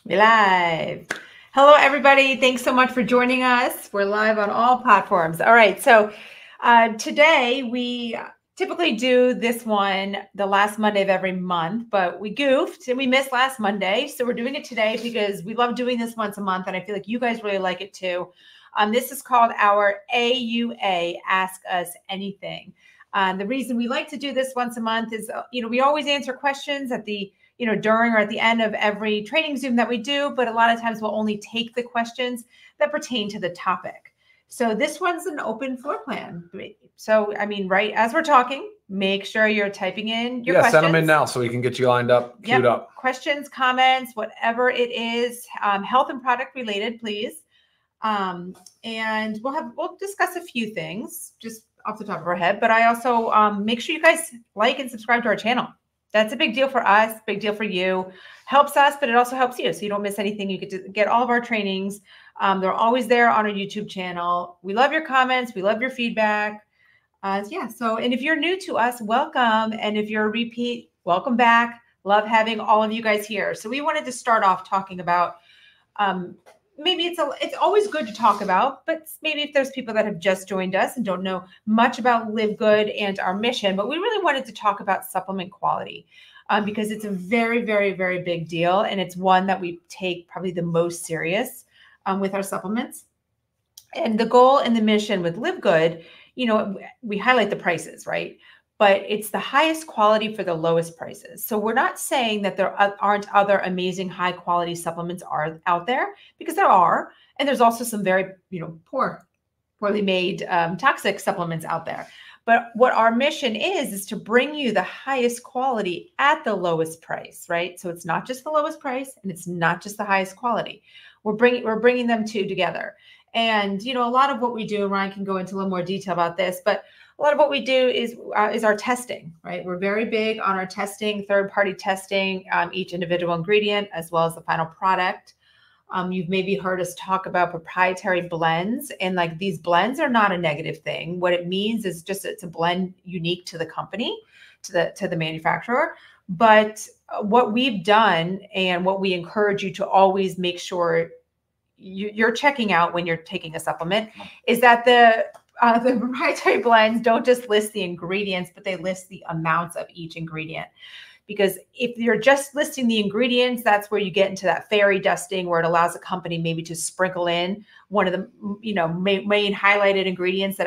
We live. Hello, everybody. Thanks so much for joining us. We're live on all platforms. All right. So today we typically do this one the last Monday of every month, but we goofed and we missed last Monday. So we're doing it today because we love doing this once a month. And I feel like you guys really like it too. This is called our AUA, Ask Us Anything. The reason we like to do this once a month is, we always answer questions at the during or at the end of every training Zoom that we do, but a lot of times we'll only take the questions that pertain to the topic. So this one's an open floor plan. So, right as we're talking, make sure you're typing in your questions. Send them in now so we can get you lined up, queued up. Questions, comments, whatever it is, health and product related, please. And we'll discuss a few things just off the top of our head, but I also make sure you guys like and subscribe to our channel. That's a big deal for us, big deal for you. Helps us, but it also helps you. So you don't miss anything. You get to get all of our trainings. They're always there on our YouTube channel. We love your comments. We love your feedback. And if you're new to us, welcome. And if you're a repeat, welcome back. Love having all of you guys here. So we wanted to start off talking about, maybe it's always good to talk about, but maybe if there's people that have just joined us and don't know much about Live Good and our mission, but we really wanted to talk about supplement quality because it's a very, very, very big deal. And it's one that we take probably the most serious with our supplements. And the goal and the mission with Live Good, we highlight the prices, right? But it's the highest quality for the lowest prices. So we're not saying that there aren't other amazing high quality supplements out there, because there are. And there's also some very, poorly made toxic supplements out there. But what our mission is to bring you the highest quality at the lowest price, right? So it's not just the lowest price and it's not just the highest quality. We're bringing them two together. And, a lot of what we do, and Ryan can go into a little more detail about this, but a lot of what we do is our testing, right? We're very big on our testing, third-party testing, each individual ingredient, as well as the final product. You've maybe heard us talk about proprietary blends, and like these blends are not a negative thing. What it means is just it's a blend unique to the company, to the manufacturer. But what we've done and what we encourage you to always make sure you're checking out when you're taking a supplement is that the proprietary blends don't just list the ingredients, but they list the amounts of each ingredient. Because if you're just listing the ingredients, that's where you get into that fairy dusting, where it allows a company maybe to sprinkle in one of the main highlighted ingredients that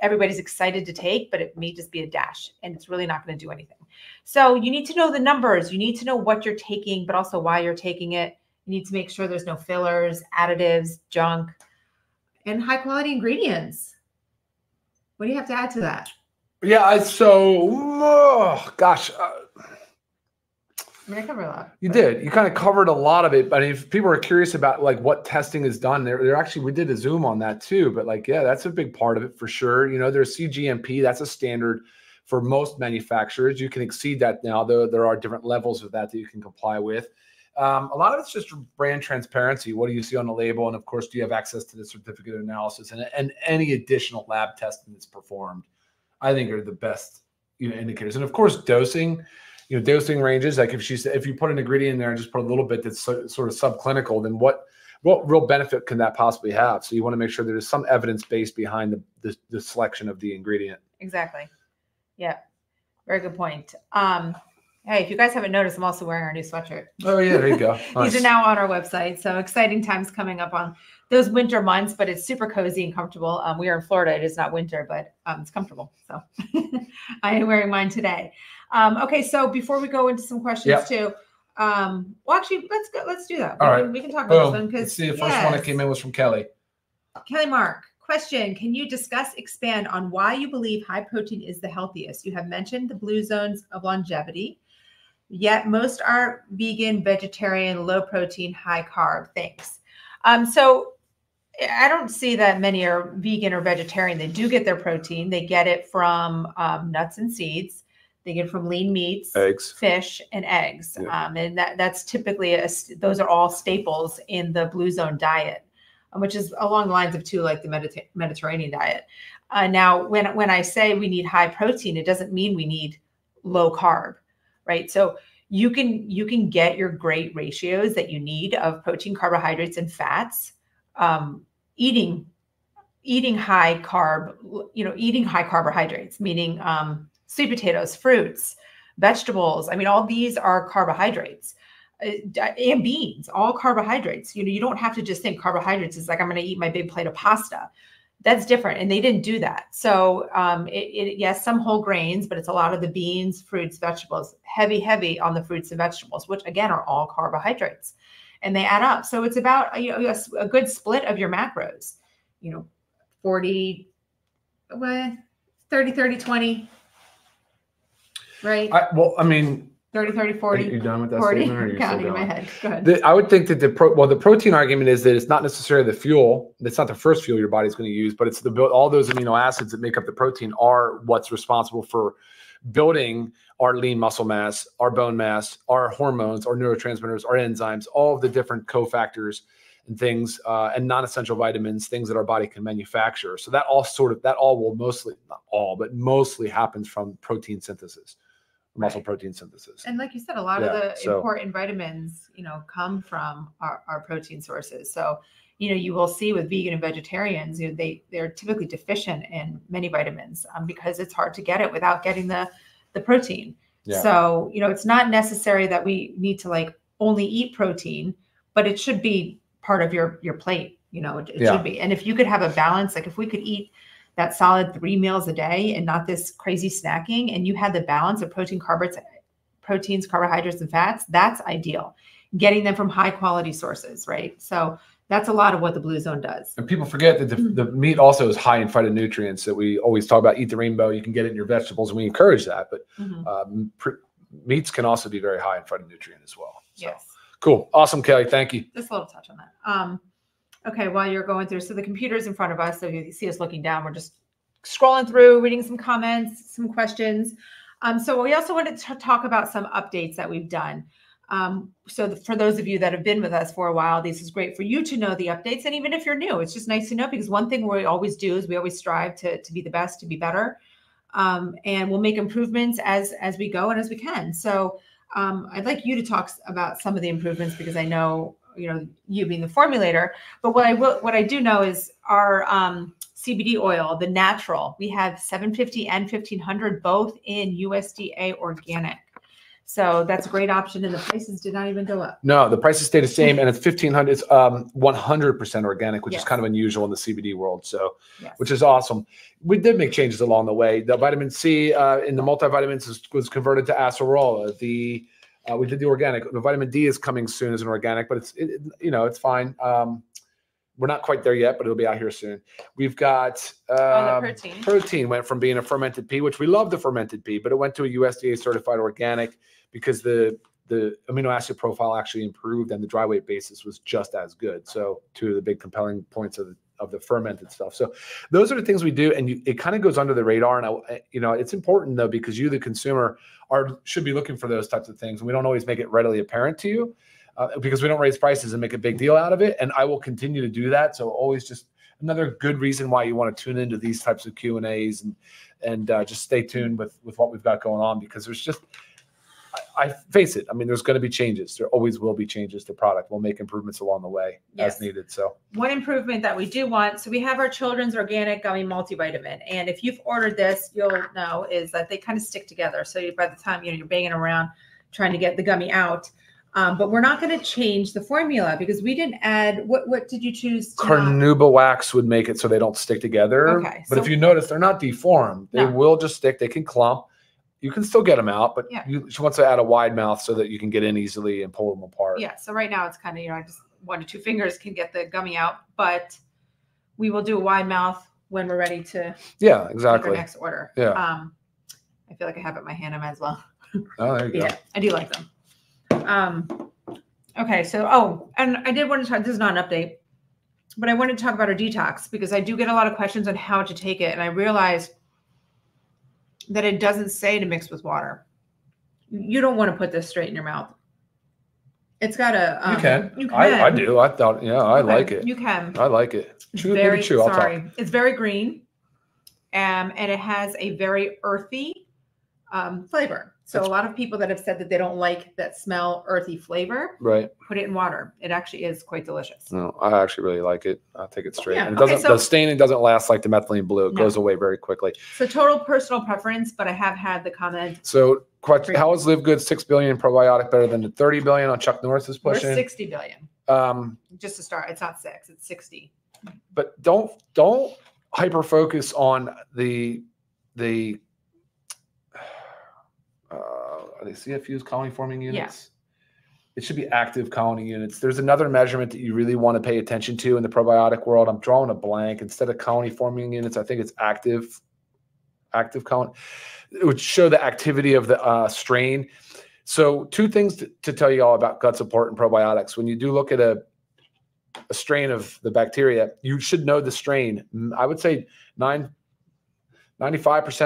everybody's excited to take, but it may just be a dash and it's really not going to do anything. So you need to know the numbers. You need to know what you're taking, but also why you're taking it. You need to make sure there's no fillers, additives, junk, and high quality ingredients. What do you have to add to that? Yeah, I covered a lot. You did. You kind of covered a lot of it. But if people are curious about like what testing is done, there actually, we did a Zoom on that too. But that's a big part of it for sure. There's CGMP. That's a standard for most manufacturers. You can exceed that now, though there are different levels of that you can comply with. A lot of it's just brand transparency. What do you see on the label? And of course, do you have access to the certificate of analysis and any additional lab testing that's performed? I think are the best indicators. And of course, dosing, dosing ranges. Like if you put an ingredient in there and just put a little bit that's sort of subclinical, then what real benefit can that possibly have? So you want to make sure there's some evidence base behind the selection of the ingredient. Exactly. Yeah. Very good point. Hey, if you guys haven't noticed, I'm also wearing our new sweatshirt. Oh, yeah, there you go. Nice. These are now on our website. So exciting times coming up on those winter months, but it's super cozy and comfortable. We are in Florida. It is not winter, but it's comfortable. So I am wearing mine today. Okay, so before we go into some questions too, well, actually, let's do that. We can talk about this one because let's see. The first one that came in was from Kelly. Kelly Mark. Question, can you expand on why you believe high protein is the healthiest? You have mentioned the blue zones of longevity, yet most are vegan, vegetarian, low protein, high carb. Thanks. So I don't see that many are vegan or vegetarian. They do get their protein. They get it from nuts and seeds. They get it from lean meats, eggs, fish, and eggs. Yeah. And that's typically, those are all staples in the blue zone diet, which is along the lines of too, like the Mediterranean diet. Now, when I say we need high protein, it doesn't mean we need low carb, right? So you can get your great ratios that you need of protein, carbohydrates, and fats, eating high carb, eating high carbohydrates, meaning sweet potatoes, fruits, vegetables. I mean, all these are carbohydrates, and beans, all carbohydrates. You don't have to just think carbohydrates is like, I'm going to eat my big plate of pasta. That's different. And they didn't do that. So yes, some whole grains, but it's a lot of the beans, fruits, vegetables, heavy on the fruits and vegetables, which again are all carbohydrates, and they add up. So it's about a good split of your macros, 40, 30, 30, 20, right? 30, 30, 40. Are you done with that 40, statement? Or are you counting in my head. Go ahead. I would think that the protein argument is that it's not necessarily the fuel. It's not the first fuel your body's going to use, but it's all those amino acids that make up the protein are what's responsible for building our lean muscle mass, our bone mass, our hormones, our neurotransmitters, our enzymes, all of the different cofactors and things, and non-essential vitamins, things that our body can manufacture. So that all will mostly happens from protein synthesis. Muscle protein synthesis. And like you said, a lot of the important vitamins, come from our protein sources. So, you will see with vegan and vegetarians, they're typically deficient in many vitamins because it's hard to get it without getting the protein. Yeah. So, it's not necessary that we need to only eat protein, but it should be part of your plate. It should be. And if you could have a balance, like if we could eat that solid 3 meals a day and not this crazy snacking, and you had the balance of proteins, carbohydrates, and fats, that's ideal. Getting them from high quality sources, right? So that's a lot of what the Blue Zone does. And people forget that the meat also is high in phytonutrients that we always talk about. Eat the rainbow. You can get it in your vegetables, and we encourage that. But meats can also be very high in phytonutrient as well. So, yes. Cool. Awesome, Kelly. Thank you. Just a little touch on that. Okay, while you're going through, so the computer's in front of us, so you see us looking down, we're just scrolling through, reading some comments, some questions. So we also wanted to talk about some updates that we've done. So for those of you that have been with us for a while, this is great for you to know the updates. And even if you're new, it's just nice to know, because one thing we always do is we always strive to be the best, to be better. And we'll make improvements as we go and as we can. So I'd like you to talk about some of the improvements, because I know, you being the formulator, but what I do know is our CBD oil, the natural, we have 750 and 1500, both in USDA organic. So that's a great option. And the prices did not even go up. No, the prices stay the same. And it's 1500, it's 100% organic, which is kind of unusual in the CBD world. So, which is awesome. We did make changes along the way. The vitamin C in the multivitamins was converted to acerola. We did the organic. The vitamin D is coming soon as an organic, but it's fine. We're not quite there yet, but it'll be out here soon. We've got protein. Protein went from being a fermented pea, which we love the fermented pea, but it went to a USDA certified organic because the amino acid profile actually improved and the dry weight basis was just as good. So two of the big compelling points of the fermented stuff. So those are the things we do, and it kind of goes under the radar. And it's important though, because you, the consumer, should be looking for those types of things, and we don't always make it readily apparent to you because we don't raise prices and make a big deal out of it. And I will continue to do that. So always just another good reason why you want to tune into these types of Q&As and just stay tuned with what we've got going on, because there's just, I face it. I mean, there's going to be changes. There always will be changes to product. We'll make improvements along the way as needed. So one improvement that we do want, so we have our children's organic gummy multivitamin. And if you've ordered this, you'll know is that they kind of stick together. So by the time, you're banging around trying to get the gummy out. But we're not going to change the formula because we didn't add, what did you choose? Carnauba wax would make it so they don't stick together. Okay. But if you notice, they're not deformed. They will just stick. They can clump. You can still get them out, but she wants to add a wide mouth so that you can get in easily and pull them apart. Yeah. So right now it's kind of, just 1 to 2 fingers can get the gummy out, but we will do a wide mouth when we're ready to. Yeah, exactly. Our next order. Yeah. I feel like I have it in my hand. I might as well. Oh, there you go. Yeah, I do like them. Okay. So, and I did want to talk, this is not an update, but I wanted to talk about our detox because I do get a lot of questions on how to take it. And I realized that it doesn't say to mix with water. You don't want to put this straight in your mouth. It's got a. You can. You can. I do. I thought, I like it. You can. I like it. Chew. Sorry. It's very green. And it has a very earthy flavor. So a lot of people that have said that they don't like that smell, earthy flavor, right? Put it in water. It actually is quite delicious. No, I actually really like it. I'll take it straight. Yeah. And it doesn't, the staining doesn't last like the methylene blue. It goes away very quickly. So total personal preference, but I have had the comment. So question, how is Live Good 6 billion probiotic better than the 30 billion on Chuck Norris is pushing? We're 60 billion. Just to start, it's not 6, it's 60. But don't hyper focus on the are they CFUs, colony forming units? Yeah. It should be active colony units. There's another measurement that you really want to pay attention to in the probiotic world. I'm drawing a blank. Instead of colony forming units, I think it's active colony. It would show the activity of the strain. So 2 things to tell you all about gut support and probiotics. When you do look at a strain of the bacteria, you should know the strain. I would say 95%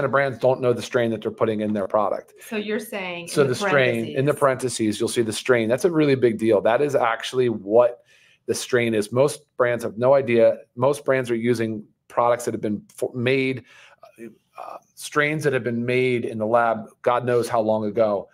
of brands don't know the strain that they're putting in their product. So you're saying, so the strain in the parentheses, you'll see the strain. That's a really big deal. That is actually what the strain is. Most brands have no idea. Most brands are using products that have been made, strains that have been made in the lab, God knows how long ago.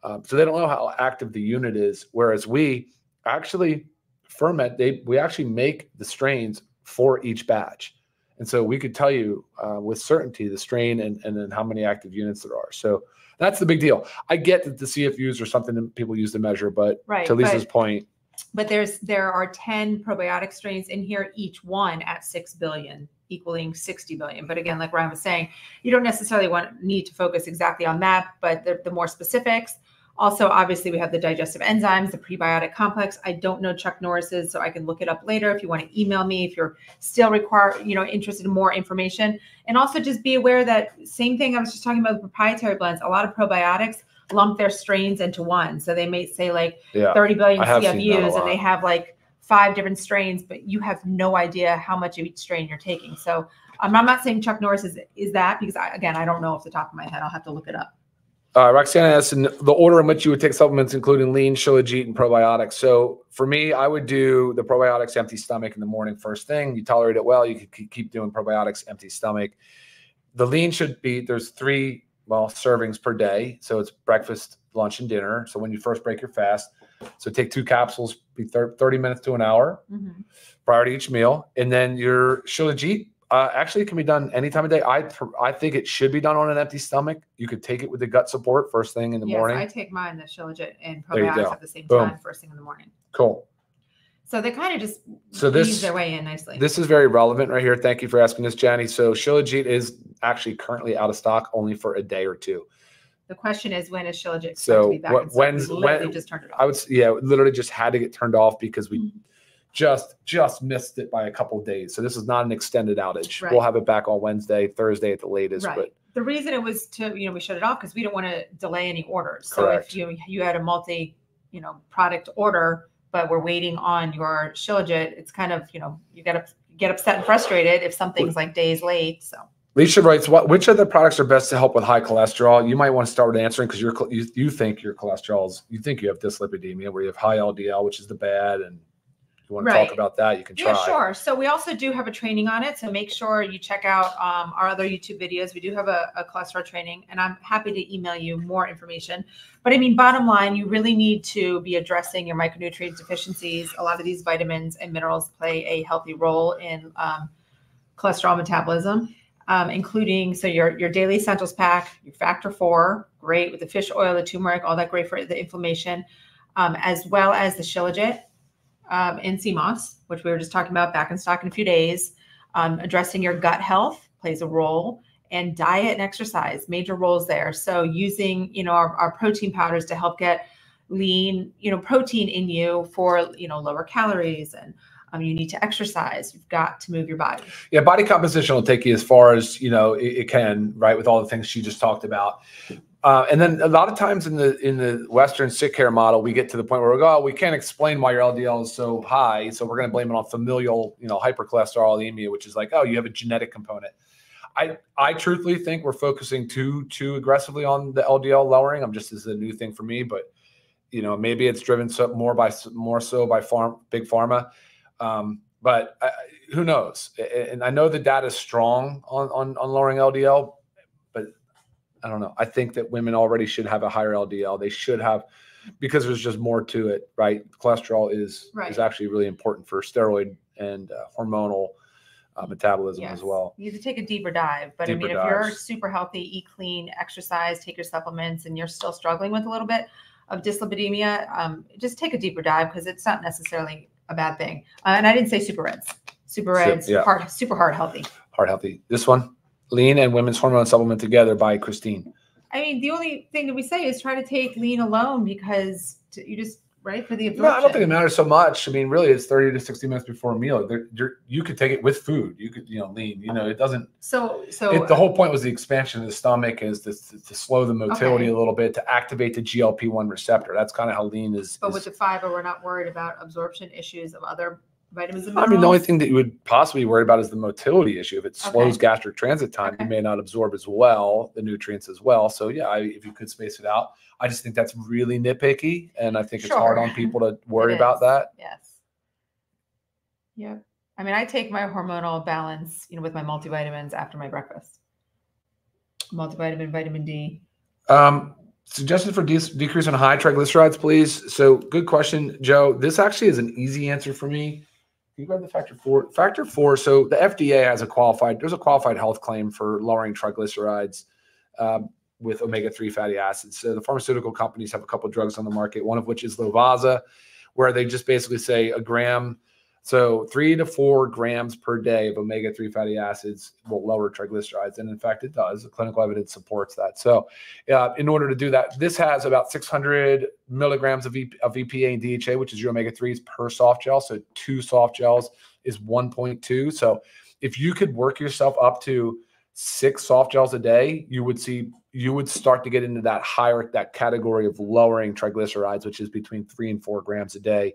So they don't know how active the unit is. Whereas we actually ferment, we actually make the strains for each batch. And so we could tell you with certainty the strain and then how many active units there are. So that's the big deal. I get that the CFUs are something that people use to measure, but to Lisa's point. But there are 10 probiotic strains in here, each one at 6 billion, equaling 60 billion. But again, like Ryan was saying, you don't necessarily need to focus exactly on that, but the more specifics. Also, obviously, we have the digestive enzymes, the prebiotic complex. I don't know Chuck Norris's, so I can look it up later if you want to email me if you're still interested in more information. And also just be aware that same thing I was just talking about with proprietary blends, a lot of probiotics lump their strains into one. So they may say like 30 billion CFUs and they have like 5 different strains, but you have no idea how much of each strain you're taking. So I'm not saying Chuck Norris is that because I don't know off the top of my head. I'll have to look it up. Roxana asks, in the order in which you would take supplements, including lean, shilajit, and probiotics. So for me, I would do the probiotics empty stomach in the morning first thing. You tolerate it well, you could keep doing probiotics empty stomach. The lean should be, there's 3 servings per day. So it's breakfast, lunch, and dinner. So when you first break your fast, so take 2 capsules, be 30 minutes to an hour prior to each meal. And then your shilajit, actually, it can be done any time of day. I think it should be done on an empty stomach. You could take it with the gut support first thing in the morning. I take mine, the shilajit and probiotics at the same time, first thing in the morning. Cool. So they kind of just ease their way in nicely. This is very relevant right here. Thank you for asking this, Jenny. So shilajit is actually currently out of stock only for a day or 2. The question is, when is shilajit expected to be back in stock? When just turned it off. Literally just had to get turned off because we just missed it by a couple of days. So this is not an extended outage. Right. We'll have it back on Wednesday, Thursday at the latest. Right. But the reason it was we shut it off because we don't want to delay any orders. Correct. So if you had a multi, product order, but we're waiting on your shilajit, it's kind of, you got to get upset and frustrated if something's like days late. So Lisa writes, which of the products are best to help with high cholesterol? You might want to start with answering because you think your cholesterol you think you have dyslipidemia where you have high LDL, which is the bad, and want to talk about that, you can try. Yeah, sure. So we also do have a training on it. So make sure you check out our other YouTube videos. We do have a cholesterol training, and I'm happy to email you more information. But I mean, bottom line, you really need to be addressing your micronutrient deficiencies. A lot of these vitamins and minerals play a healthy role in cholesterol metabolism, including your daily essentials pack, your factor 4, great with the fish oil, the turmeric, all that great for the inflammation, as well as the shilajit. And CMOS, which we were just talking about, back in stock in a few days. Addressing your gut health plays a role, and diet and exercise, major roles there. So using, our protein powders to help get lean, protein in you for, lower calories, and you need to exercise. You've got to move your body. Yeah, body composition will take you as far as, it can, right, with all the things she just talked about. And then a lot of times in the Western sick care model, we get to the point where we go, we can't explain why your LDL is so high, so we're going to blame it on familial, hypercholesterolemia, which is like, oh, you have a genetic component. I truthfully think we're focusing too aggressively on the LDL lowering. This is a new thing for me, but maybe it's driven more so by big pharma. But who knows? And I know the data is strong on lowering LDL, but I don't know. I think that women already should have a higher LDL. They should have, because there's just more to it, right? Cholesterol is actually really important for steroid and hormonal metabolism as well. You have to take a deeper dive. But I mean, if you're super healthy, eat clean, exercise, take your supplements, and you're still struggling with a little bit of dyslipidemia, just take a deeper dive because it's not necessarily a bad thing. And I didn't say super reds. Super reds, super heart healthy. Heart healthy. This one, Lean and Women's Hormone Supplement Together by Christine. I mean, the only thing that we say is try to take Lean alone because you just, right, for the absorption. No, I don't think it matters so much. I mean, really, it's 30 to 60 minutes before a meal. You could take it with food. You could, Lean. It doesn't. The whole point was the expansion of the stomach is to slow the motility a little bit, to activate the GLP-1 receptor. That's kind of how Lean is. But with the fiber, we're not worried about absorption issues of other vitamins and minerals. I mean, the only thing that you would possibly worry about is the motility issue. If it slows gastric transit time, you may not absorb as well the nutrients as well. So yeah, if you could space it out, I just think that's really nitpicky, and I think it's hard on people to worry about that. Yes. Yep. I mean, I take my hormonal balance, with my multivitamins after my breakfast. Multivitamin, vitamin D. Suggestions for decrease in high triglycerides, please. So good question, Joe. This actually is an easy answer for me. Can you grab the factor 4? Factor 4. So the FDA has there's a qualified health claim for lowering triglycerides with omega-3 fatty acids. So the pharmaceutical companies have a couple of drugs on the market, one of which is Lovaza, where they just basically say a gram. So 3 to 4 grams per day of omega-3 fatty acids will lower triglycerides. And in fact, it does. The clinical evidence supports that. So in order to do that, this has about 600 milligrams of EPA and DHA, which is your omega-3s per soft gel. So 2 soft gels is 1.2. So if you could work yourself up to 6 soft gels a day, you would start to get into that category of lowering triglycerides, which is between 3 and 4 grams a day.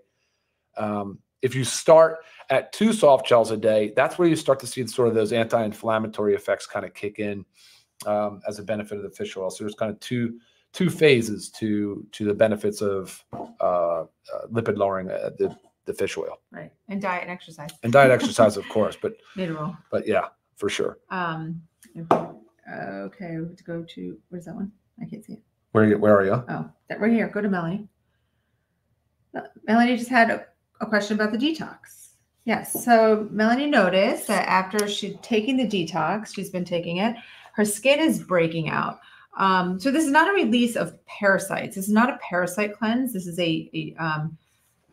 If you start at 2 soft gels a day, that's where you start to see sort of those anti-inflammatory effects kind of kick in as a benefit of the fish oil. So there's kind of two phases to the benefits of lipid lowering the fish oil. Right, and diet and exercise. And diet exercise, of course, but mid-roll. But yeah, for sure. Okay, we have to go to where's that one? I can't see it. Where are you? Oh, right here. Go to Melanie. Melanie just had a question about the detox. Yes. So Melanie noticed that after she'd taken the detox, she's been taking it, her skin is breaking out. So this is not a release of parasites. This is not a parasite cleanse. This is a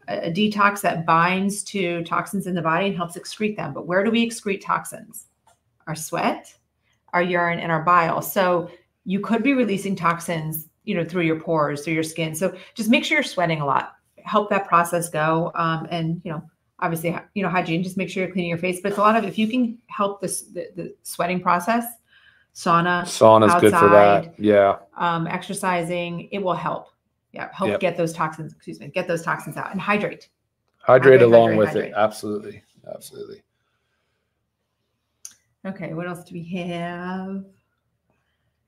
detox that binds to toxins in the body and helps excrete them. But where do we excrete toxins? Our sweat, our urine, and our bile. So you could be releasing toxins, through your pores, through your skin. So just make sure you're sweating a lot. Help that process go. And, obviously, hygiene, just make sure you're cleaning your face. But it's a lot of, if you can help the sweating process, sauna's outside, good for that. Yeah. Exercising, it will help. Yeah. Help get those toxins, get those toxins out, and hydrate. Hydrate along with it. Absolutely. Absolutely. Okay. What else do we have?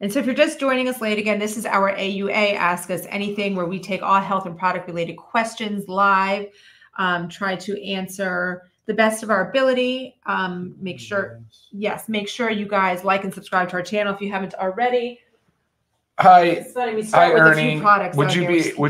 And so if you're just joining us late, again, this is our AUA, Ask Us Anything, where we take all health and product related questions live, try to answer the best of our ability. Make sure you guys like and subscribe to our channel if you haven't already. Hi, Ernie. Would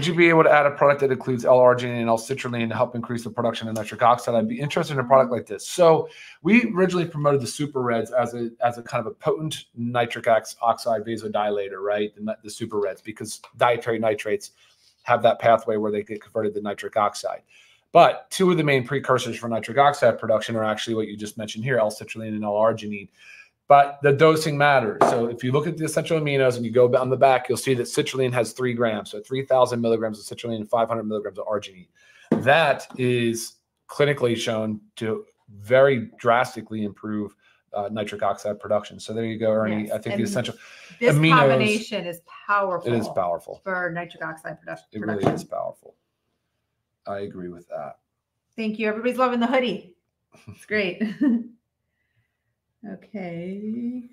you be able to add a product that includes L-arginine and L-citrulline to help increase the production of nitric oxide? I'd be interested in a product like this. So we originally promoted the Super Reds as a kind of a potent nitric oxide vasodilator, right? The Super Reds, because dietary nitrates have that pathway where they get converted to nitric oxide. But 2 of the main precursors for nitric oxide production are actually what you just mentioned here, L-citrulline and L-arginine. But the dosing matters. So if you look at the essential aminos and you go on the back, you'll see that citrulline has 3 grams. So 3,000 milligrams of citrulline and 500 milligrams of arginine. That is clinically shown to very drastically improve nitric oxide production. So there you go, Ernie. Yes. I think the essential aminos, combination is powerful. It is powerful for nitric oxide production. It really is powerful. I agree with that. Thank you. Everybody's loving the hoodie. It's great. Okay.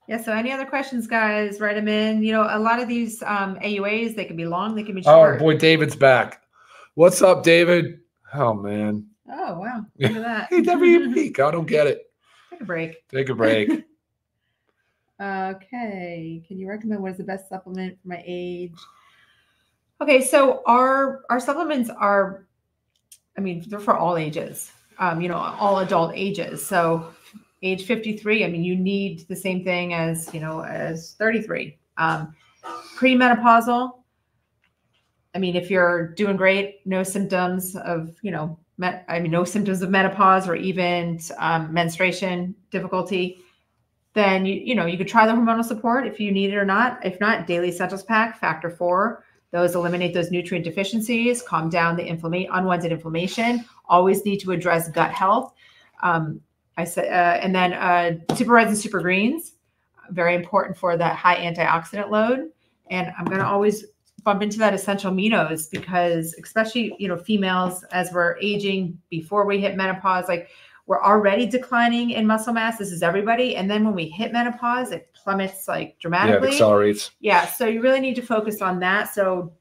Yeah. So any other questions, guys, write them in. A lot of these AUAs, they can be long, they can be short. Oh boy, David's back. What's up, David? Oh man. Oh wow. Look at that. Hey, every week. I don't get it. Take a break. Take a break. Okay. Can you recommend what is the best supplement for my age? Okay, so our supplements are, I mean, they're for all ages, all adult ages. So age 53, I mean, you need the same thing as, as 33. Premenopausal, I mean, if you're doing great, no symptoms of, no symptoms of menopause or even menstruation difficulty, then you could try the hormonal support if you need it or not. If not, daily essentials pack, factor 4. Those eliminate those nutrient deficiencies, calm down the unwanted inflammation. Always need to address gut health. I said, and then super reds and super greens, very important for that high antioxidant load. And I'm going to always bump into that essential aminos because, especially females, as we're aging before we hit menopause, like we're already declining in muscle mass. This is everybody. And then when we hit menopause, it plummets like dramatically. Yeah, it accelerates. Yeah. So you really need to focus on that. So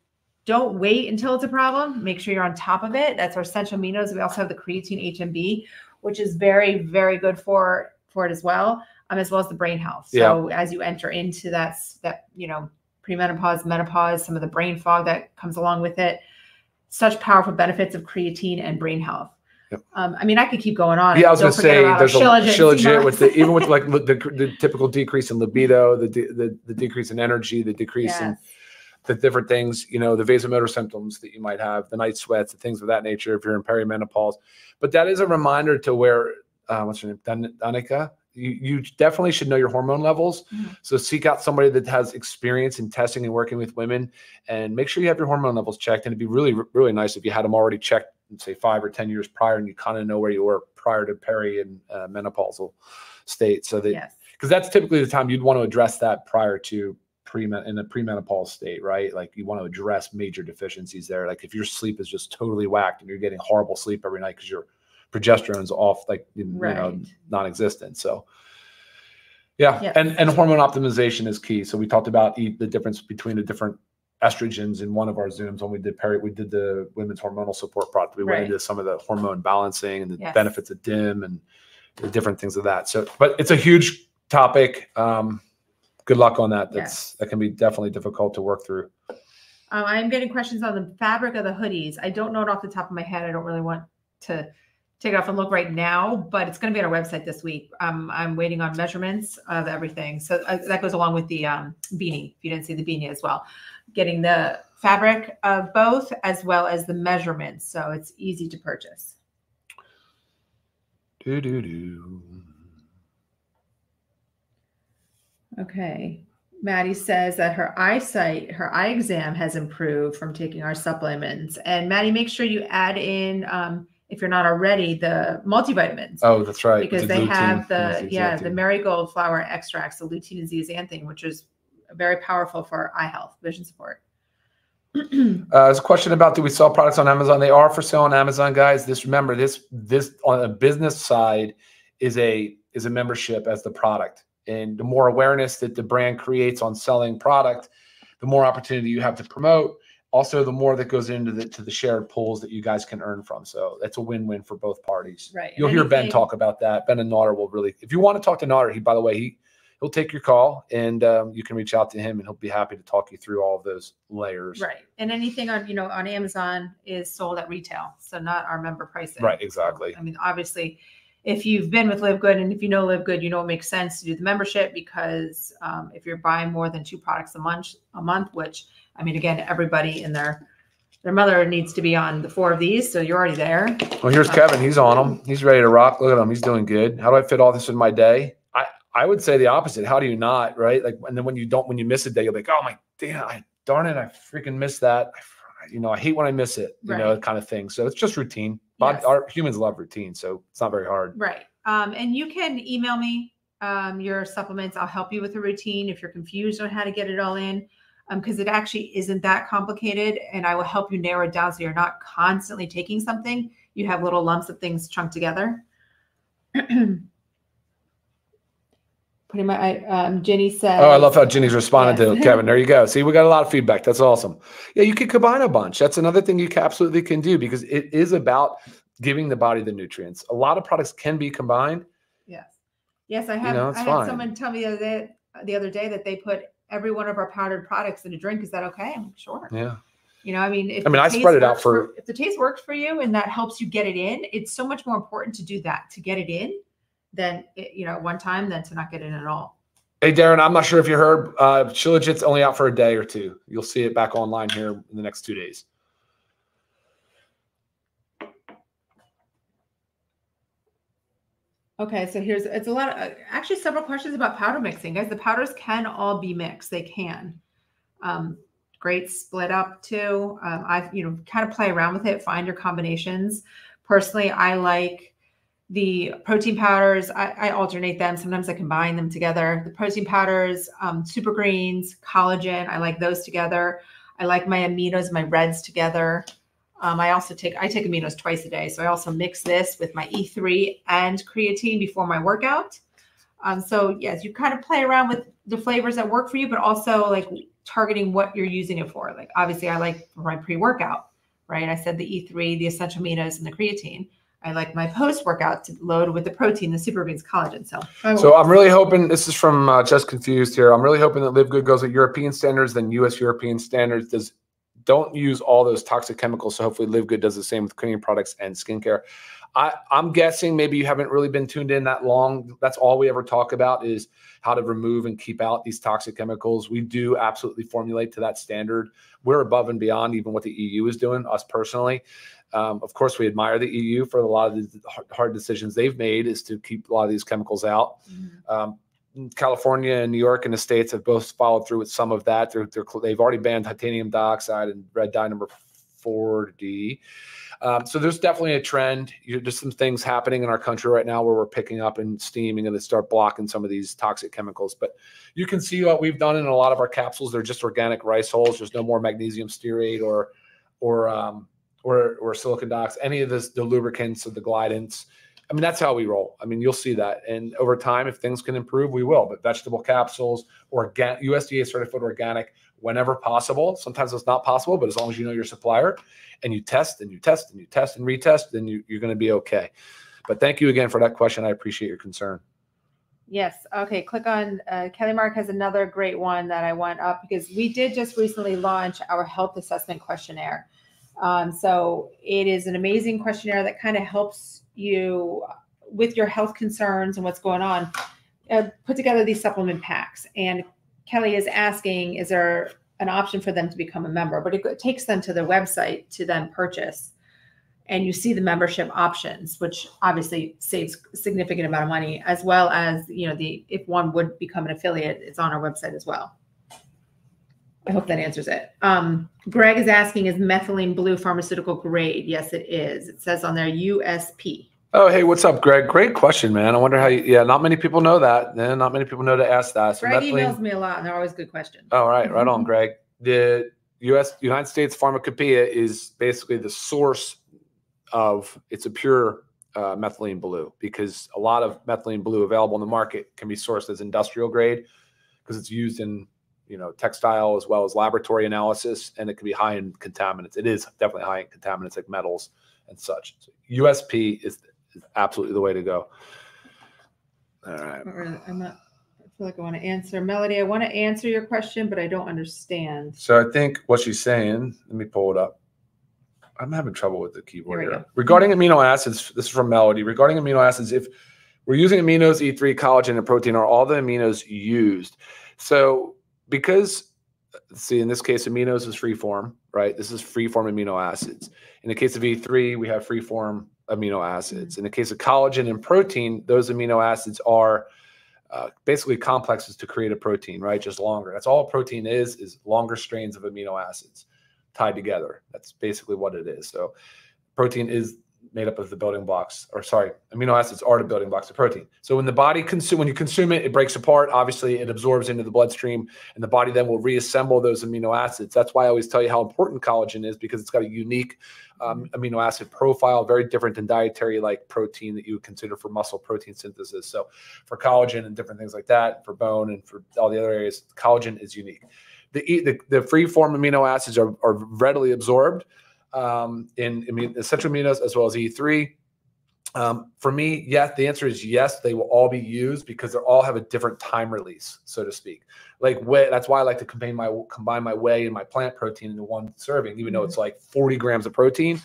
don't wait until it's a problem. Make sure you're on top of it. That's our essential aminos. We also have the creatine HMB, which is very, very good for it as well as the brain health. So as you enter into that premenopause, menopause, some of the brain fog that comes along with it, such powerful benefits of creatine and brain health. Yep. I mean, I could keep going on. Yeah, I was going to say there's a shilajit with even with like the typical decrease in libido, the decrease in energy, the decrease in the different things, the vasomotor symptoms that you might have, the night sweats, the things of that nature if you're in perimenopause. But that is a reminder to where, what's your name, Danica? You definitely should know your hormone levels. So seek out somebody that has experience in testing and working with women, and make sure you have your hormone levels checked. And it'd be really, really nice if you had them already checked, say 5 or 10 years prior, and you kind of know where you were prior to peri and menopausal state. So that, because that's typically the time you'd want to address that prior to in a premenopause state, right? Like you want to address major deficiencies there. Like if your sleep is just totally whacked and you're getting horrible sleep every night because your progesterone's off, like non-existent. So and hormone optimization is key. So we talked about the difference between the different estrogens in one of our Zooms when we did the women's hormonal support product. We went into some of the hormone balancing and the benefits of DIM and the different things of that. So, but it's a huge topic. Good luck on that. That can be definitely difficult to work through. I'm getting questions on the fabric of the hoodies. I don't know it off the top of my head. I don't really want to take it off and look right now, but it's going to be on our website this week. I'm waiting on measurements of everything. So that goes along with the beanie, if you didn't see the beanie as well. Getting the fabric of both as well as the measurements. So it's easy to purchase. Okay. Maddie says that her eye exam has improved from taking our supplements. And Maddie, make sure you add in, if you're not already, the multivitamins. Oh, that's right. Because they have the marigold flower extracts, the lutein and zeaxanthin, which is very powerful for eye health, vision support. There's a question about, do we sell products on Amazon? They are for sale on Amazon, guys. Remember this on a business side is a membership as the product. And the more awareness that the brand creates on selling product, the more opportunity you have to promote. Also, the more that goes into the shared pools that you guys can earn from. So that's a win-win for both parties. Right. You'll hear Ben talk about that. Ben and Naughter will really, if you want to talk to Naughter, by the way, he'll take your call, and you can reach out to him and he'll be happy to talk you through all of those layers. Right. And anything on Amazon is sold at retail. So not our member pricing. Right. Exactly. So, I mean, obviously, if you've been with livegood and if you know livegood, it makes sense to do the membership because if you're buying more than 2 products a month, which, I mean, again, everybody and their mother needs to be on the 4 of these. So you're already there. Well, here's Kevin. He's on them. He's ready to rock. Look at him. He's doing good. How do I fit all this in my day? I would say the opposite. How do you not, right? Like, and then when you miss a day, you're like, oh my damn, darn it, I freaking missed that. I hate when I miss it, kind of thing. So it's just routine. Our humans love routine, so it's not very hard. Right. And you can email me your supplements. I'll help you with the routine if you're confused on how to get it all in, because it actually isn't that complicated, and I will help you narrow it down so you're not constantly taking something. You have little lumps of things chunked together. Ginny said. Oh, I love how Ginny's responded to Kevin. There you go. See, we got a lot of feedback. That's awesome. Yeah, you can combine a bunch. That's another thing you absolutely can do because it is about giving the body the nutrients. A lot of products can be combined. Yes. Yes, I had someone tell me the other day the other day that they put every one of our powdered products in a drink. Is that okay? I'm like, sure. Yeah. You know, I mean, if I spread it out if the taste works for you and that helps you get it in, it's so much more important to do that, to get it in than, one time than to not get it in at all. Hey, Darren, I'm not sure if you heard, Shilajit's only out for a day or two. You'll see it back online here in the next 2 days. Okay, so it's a lot of, actually several questions about powder mixing. Guys, the powders can all be mixed. They can. Great split up too. I've, kind of play around with it, find your combinations. Personally, I like the protein powders. I alternate them. Sometimes I combine them together. The protein powders, super greens, collagen. I like those together. I like my aminos, my reds together. I take aminos twice a day. So I also mix this with my E3 and creatine before my workout. So yes, you kind of play around with the flavors that work for you, but also like targeting what you're using it for. Like obviously I like for my pre-workout, right? I said the E3, the essential aminos, and the creatine. I like my post-workout to load with the protein, the super greens, collagen. So I'm really hoping, this is from Just Confused here. I'm really hoping that Live Good goes at European standards, then US European standards. Don't use all those toxic chemicals. So hopefully Live Good does the same with cleaning products and skincare. I'm guessing maybe you haven't really been tuned in that long. That's all we ever talk about is how to remove and keep out these toxic chemicals. We do absolutely formulate to that standard. We're above and beyond even what the EU is doing, us personally. Of course, we admire the EU for a lot of the hard decisions they've made is to keep a lot of these chemicals out. Mm-hmm. California and New York and the States have both followed through with some of that. They've already banned titanium dioxide and red dye number 40. So there's definitely a trend. There's some things happening in our country right now where we're picking up and steaming and they start blocking some of these toxic chemicals. But you can see what we've done in a lot of our capsules. They're just organic rice hulls. There's no more magnesium stearate or silicon dioxide, any of the lubricants or the glidants. I mean, that's how we roll. I mean, you'll see that. And over time, if things can improve, we will. But vegetable capsules, USDA certified organic, whenever possible. Sometimes it's not possible, but as long as you know your supplier and you test and you test and you test and retest, then you're going to be okay. But thank you again for that question. I appreciate your concern. Yes. Okay. Click on Kelly Mark has another great one that I want up because we did just recently launch our health assessment questionnaire. So it is an amazing questionnaire that kind of helps you with your health concerns and what's going on, put together these supplement packs. And Kelly is asking, is there an option for them to become a member? But it takes them to their website to then purchase. And you see the membership options, which obviously saves a significant amount of money, as well as, if one would become an affiliate, it's on our website as well. I hope that answers it. Greg is asking, is methylene blue pharmaceutical grade? Yes, it is. It says on there USP. Oh, hey, what's up, Greg? Great question, man. I wonder how not many people know that. Not many people know to ask that. So Greg emails me a lot, and they're always good questions. Oh, right on, Greg. The United States Pharmacopoeia is basically the source of, it's a pure methylene blue, because a lot of methylene blue available in the market can be sourced as industrial grade because it's used in textile as well as laboratory analysis, and it can be high in contaminants. It is definitely high in contaminants like metals and such. So USP is absolutely the way to go. All right. I feel like I want to answer. Melody, I want to answer your question, but I don't understand. So I think what she's saying, let me pull it up. I'm having trouble with the keyboard here. Regarding amino acids, this is from Melody. Regarding amino acids, if we're using aminos, E3, collagen, and protein, are all the aminos used? So because, see, in this case, aminos is free form, right? This is free form amino acids. In the case of E3, we have free form amino acids. In the case of collagen and protein, those amino acids are basically complexes to create a protein, right? Just longer. That's all a protein is longer strains of amino acids tied together. That's basically what it is. So protein is made up of the building blocks, amino acids are the building blocks of protein. So when the body when you consume it, it breaks apart. Obviously, it absorbs into the bloodstream, and the body then will reassemble those amino acids. That's why I always tell you how important collagen is, because it's got a unique amino acid profile, very different than dietary like protein that you would consider for muscle protein synthesis. So for collagen and different things like that, for bone and for all the other areas, collagen is unique. The free form amino acids are readily absorbed in essential aminos as well as E3. For me, yes, the answer is yes. They will all be used because they all have a different time release, so to speak. Like that's why I like to combine my whey and my plant protein into one serving, even though it's like 40 grams of protein.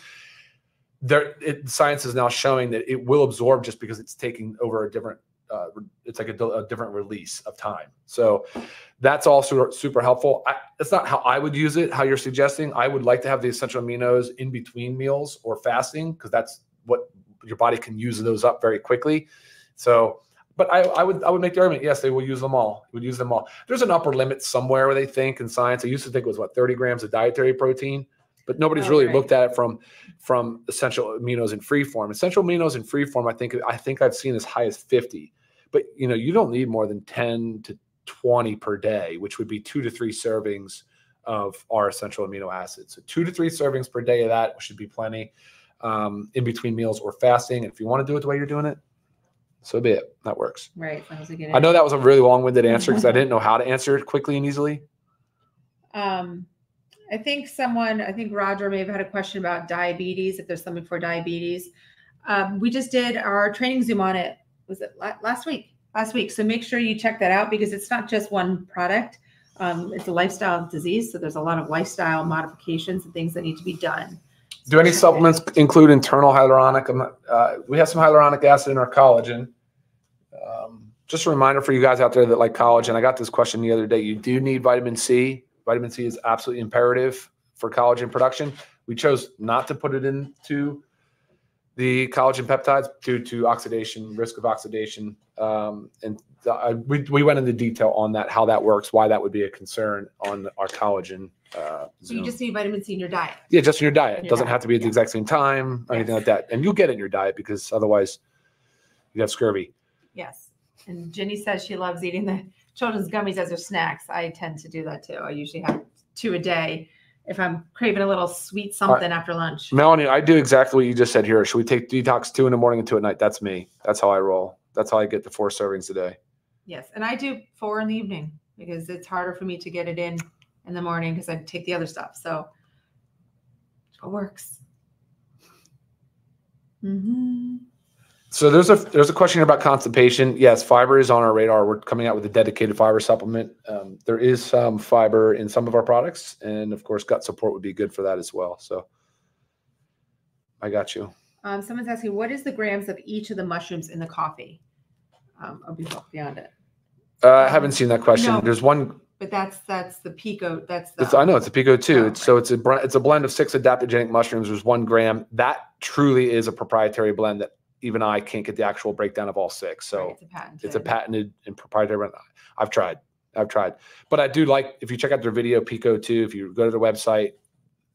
Science is now showing that it will absorb just because it's taking over a different. It's like a different release of time. So that's also super helpful. That's not how I would use it. How you're suggesting, I would like to have the essential aminos in between meals or fasting because that's what your body can use those up very quickly. So, but I would make the argument, yes, they will use them all. Would use them all. There's an upper limit somewhere where they think in science. I used to think it was 30 grams of dietary protein, but nobody's really looked at it from essential aminos in free form. Essential aminos in free form, I think I've seen as high as 50, but you don't need more than 10 to 20 per day, which would be 2 to 3 servings of our essential amino acids. So 2 to 3 servings per day of that should be plenty. In between meals or fasting. And if you want to do it the way you're doing it, so be it. That works. Right. I know that was a really long-winded answer because I didn't know how to answer it quickly and easily. I think Roger may have had a question about diabetes, if there's something for diabetes. We just did our training Zoom on it. Was it last week? Last week. So make sure you check that out because it's not just one product. It's a lifestyle disease. So there's a lot of lifestyle modifications and things that need to be done. Do any supplements include internal hyaluronic? We have some hyaluronic acid in our collagen. Just a reminder for you guys out there that like collagen, I got this question the other day. You do need vitamin C. Vitamin C is absolutely imperative for collagen production. We chose not to put it into the collagen peptides due to oxidation, risk of oxidation. We went into detail on that, how that works, why that would be a concern on our collagen. So you just need vitamin C in your diet. Yeah, just in your diet. It doesn't have to be at the exact same time or anything like that. And you'll get it in your diet because otherwise you have scurvy. Yes. And Jenny says she loves eating the children's gummies as their snacks. I tend to do that too. I usually have 2 a day if I'm craving a little sweet something after lunch. Melanie, I do exactly what you just said here. Should we take detox 2 in the morning and 2 at night? That's me. That's how I roll. That's how I get the 4 servings a day. Yes. And I do 4 in the evening because it's harder for me to get it in the morning because I take the other stuff. So it works. So there's a question here about constipation. Yes, fiber is on our radar. We're coming out with a dedicated fiber supplement. There is some fiber in some of our products, and of course, gut support would be good for that as well. So I got you. Someone's asking, what is the grams of each of the mushrooms in the coffee? I'll be beyond it. I haven't seen that question. No, there's one. But that's the pico. I know it's a pico too. So it's a blend of 6 adaptogenic mushrooms. There's 1 gram. That truly is a proprietary blend that even I can't get the actual breakdown of all 6. So it's a patented and proprietary blend. I've tried, but I do like, if you check out their video, Pico 2, if you go to their website,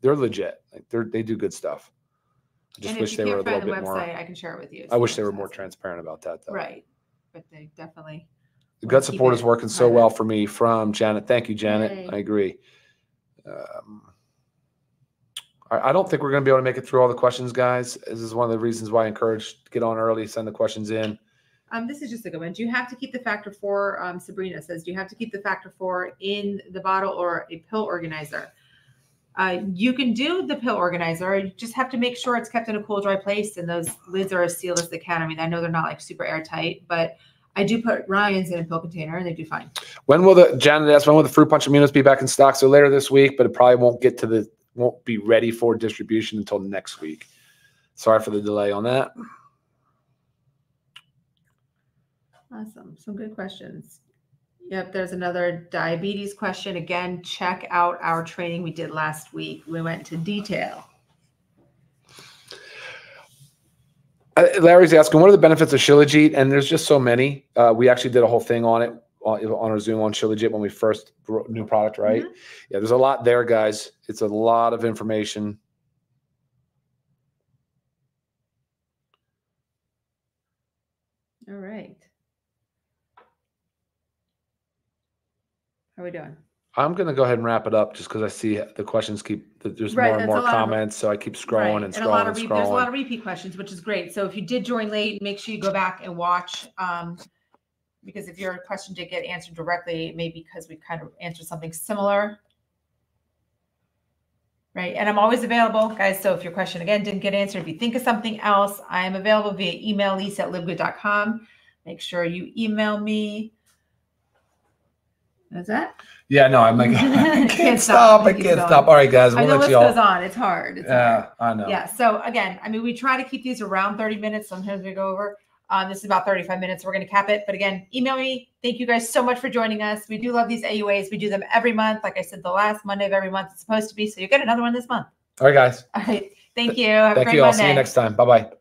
they're legit. Like they do good stuff. I just wish they were a little bit more. I can share it with you. I wish they were more transparent about that though. Right. But they definitely. The gut support is working so well for me from Janet. Thank you, Janet. Yay. I agree. I don't think we're going to be able to make it through all the questions, guys. This is one of the reasons why I encourage to get on early, send the questions in. This is just a good one. Do you have to keep the factor 4? Sabrina says, do you have to keep the factor 4 in the bottle or a pill organizer? You can do the pill organizer. You just have to make sure it's kept in a cool, dry place, and those lids are as sealed as they can. I mean, I know they're not like super airtight, but I do put Ryan's in a pill container, and they do fine. Janet asked, when will the Fruit Punch Aminos be back in stock? So later this week, but it probably won't be ready for distribution until next week. Sorry for the delay on that. Awesome. Some good questions. Yep. There's another diabetes question. Again, check out our training we did last week. We went into detail. Larry's asking, what are the benefits of Shilajit? And there's just so many. We actually did a whole thing on it on our Zoom on Shilajit when we first brought new product, right? Mm-hmm. Yeah, there's a lot there, guys. It's a lot of information. All right. How are we doing? I'm going to go ahead and wrap it up just because I see the questions there's more and more comments. So I keep scrolling and scrolling and scrolling. There's a lot of repeat questions, which is great. So if you did join late, make sure you go back and watch. Because if your question did get answered directly, it may be because we kind of answered something similar. Right. And I'm always available, guys. So if your question again didn't get answered, if you think of something else, I am available via email, lisa@livegood.com. Make sure you email me. That's that? Yeah, no, I'm like, I can't stop. I can't stop. All right, guys. We'll the list goes on. It's hard. It's hard. I know. Yeah. So again, I mean, we try to keep these around 30 minutes. Sometimes we go over. This is about 35 minutes. We're going to cap it. But again, email me. Thank you guys so much for joining us. We do love these AUAs. We do them every month. Like I said, the last Monday of every month it's supposed to be. So you get another one this month. All right, guys. All right. Thank you. Have a great I'll Monday. see you next time. Bye-bye.